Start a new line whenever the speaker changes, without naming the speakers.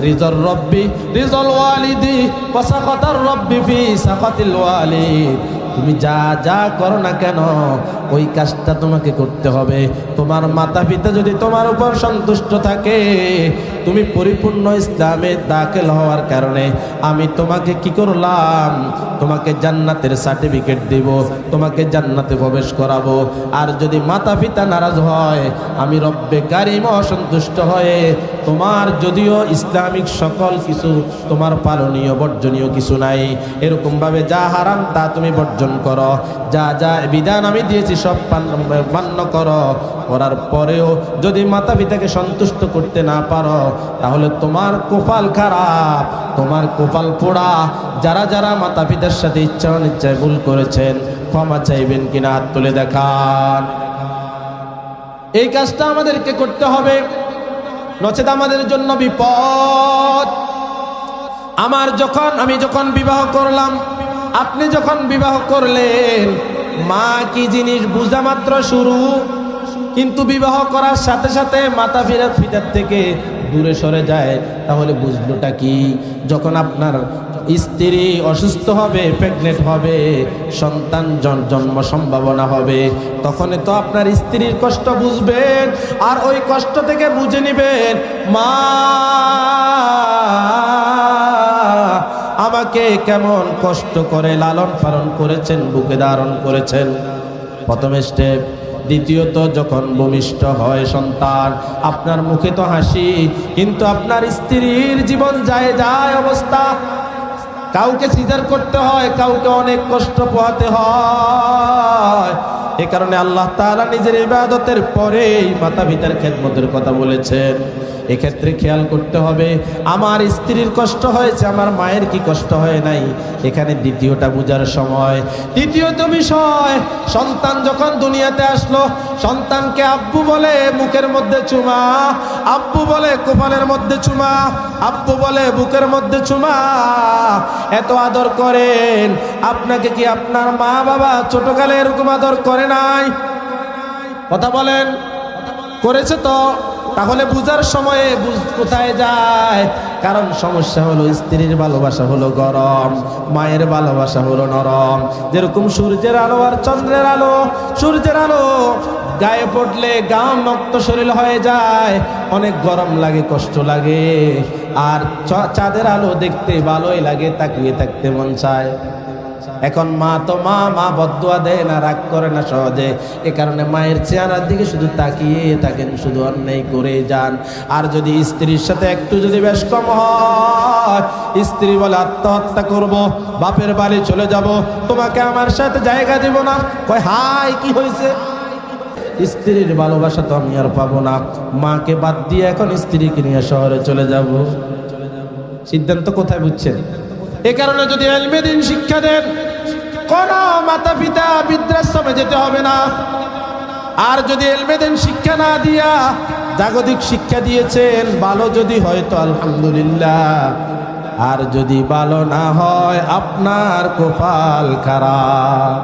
রিজর রব্বি রিজল ওয়ালিদি ওয়া সাকাতার রব্বি ফি সাকাতিল ওয়ালিদ। তুমি যা যা করো না কেন ওই কাজটা তোমাকে করতে হবে। তোমার মাতা পিতা যদি তোমার উপর সন্তুষ্ট থাকে, তুমি পরিপূর্ণ ইসলামে দাখিল হওয়ার কারণে আমি তোমাকে কি করলাম, তোমাকে জান্নাতের সার্টিফিকেট দিব, তোমাকে জান্নাতে প্রবেশ করাবো। আর যদি মাতা পিতা নারাজ হয়, আমি রব্বে কারিম অসন্তুষ্ট হয়ে তোমার যদিও ইসলামিক সকল কিছু তোমার পালনীয় বর্জনীয় কিছু নাই, এরকমভাবে যা হারাম তা তুমি বর্জন করো, যা যা বিধান আমি দিয়েছি সব মান্য করো। করার পরেও যদি মাতা পিতাকে সন্তুষ্ট করতে না পারো, তাহলে তোমার কপাল খারাপ, তোমার কপাল পোড়া। যারা যারা মাতা পিতার সাথে ইচ্ছা অনিচ্ছায় ভুল করেছেন, ক্ষমা চাইবেন কিনা হাত তুলে দেখান। এই কাজটা আমাদেরকে করতে হবে, নচেত আমাদের জন্য বিপদ। আমি যখন বিবাহ করলাম, আপনি যখন বিবাহ করলেন, মা কি জিনিস বুঝা মাত্র শুরু, কিন্তু বিবাহ করার সাথে সাথে মাতা পিতার থেকে দূরে সরে যায়, তাহলে বুঝলোটা কি? যখন আপনার স্ত্রী অসুস্থ হবে, প্রেগনেন্ট হবে, সন্তান জন্ম সম্ভাবনা হবে, তখন তো আপনার স্ত্রীর কষ্ট বুঝবেন, আর ওই কষ্ট থেকে বুঝে নেবেন মা আমাকে কেমন কষ্ট করে লালন পালন করেছেন, বুকে ধারণ করেছেন। প্রথম স্টেপ। দ্বিতীয়ত, যখন ভূমিষ্ঠ হয় সন্তান, আপনার মুখে তো হাসি, কিন্তু আপনার স্ত্রীর জীবন যায় যায় অবস্থা। কাউকে সিজার করতে হয়, কাউকে অনেক কষ্ট পোহাতে হয়। এ কারণে আল্লাহ তাআলা নিজের ইবাদতের পরেই মাতা পিতার খেদমতের কথা বলেছেন। এক্ষেত্রে খেয়াল করতে হবে, আমার স্ত্রীর কষ্ট হয়েছে, আমার মায়ের কি কষ্ট হয় নাই, এখানে দ্বিতীয়টা বোঝার সময়। তৃতীয়ত বিষয়, সন্তান যখন দুনিয়াতে আসলো, সন্তানকে আব্বু বলে মুখের মধ্যে চুমা, আব্বু বলে কপালের মধ্যে চুমা, আব্বু বলে বুকের মধ্যে চুমা, এত আদর করেন। আপনাকে কি আপনার মা বাবা ছোটকালে এরকম আদর করে নাই? কথা বলেন, করেছে তো? তাহলে বুঝার সময়ে কোথায় যায়? কারণ সমস্যা হলো স্ত্রীর ভালোবাসা হলো গরম, মায়ের ভালোবাসা হলো নরম। যেরকম সূর্যের আলো আর চন্দ্রের আলো, সূর্যের আলো গায়ে পড়লে গাম রক্ত শরীর হয়ে যায়, অনেক গরম লাগে, কষ্ট লাগে। আর চাঁদের আলো দেখতে ভালোই লাগে, তাকিয়ে থাকতে মন চায়। এখন মা তো মা বদদুয়া দেয় না, রাগ করে না সহজে। এ কারণে মায়ের চেহারার দিকে শুধু তাকিয়ে থাকেন, শুধু অন্যায় করে যান। আর যদি স্ত্রীর সাথে একটু যদি বেশ কম হয়, স্ত্রী বলে আত্মহত্যা করব, বাপের বাড়ি চলে যাব, তোমাকে আমার সাথে জায়গা দিব না, কয় হাই কি হয়েছে? স্ত্রীর ভালোবাসা তো আমি আর পাবো না, মাকে বাদ দিয়ে এখন স্ত্রীকে নিয়ে শহরে চলে যাব। সিদ্ধান্ত কোথায় বুঝছেন? এ কারণে যদি ইলমে দ্বীন শিক্ষা দেন, কোন মাতা পিতা বৃদ্ধাশ্রমে যেতে হবে না। আর যদি ইলমে দ্বীন শিক্ষা না দিয়া জাগতিক শিক্ষা দিয়েছেন, ভালো যদি হয় তো আলহামদুলিল্লাহ, আর যদি ভালো না হয় আপনার কপাল খারাপ।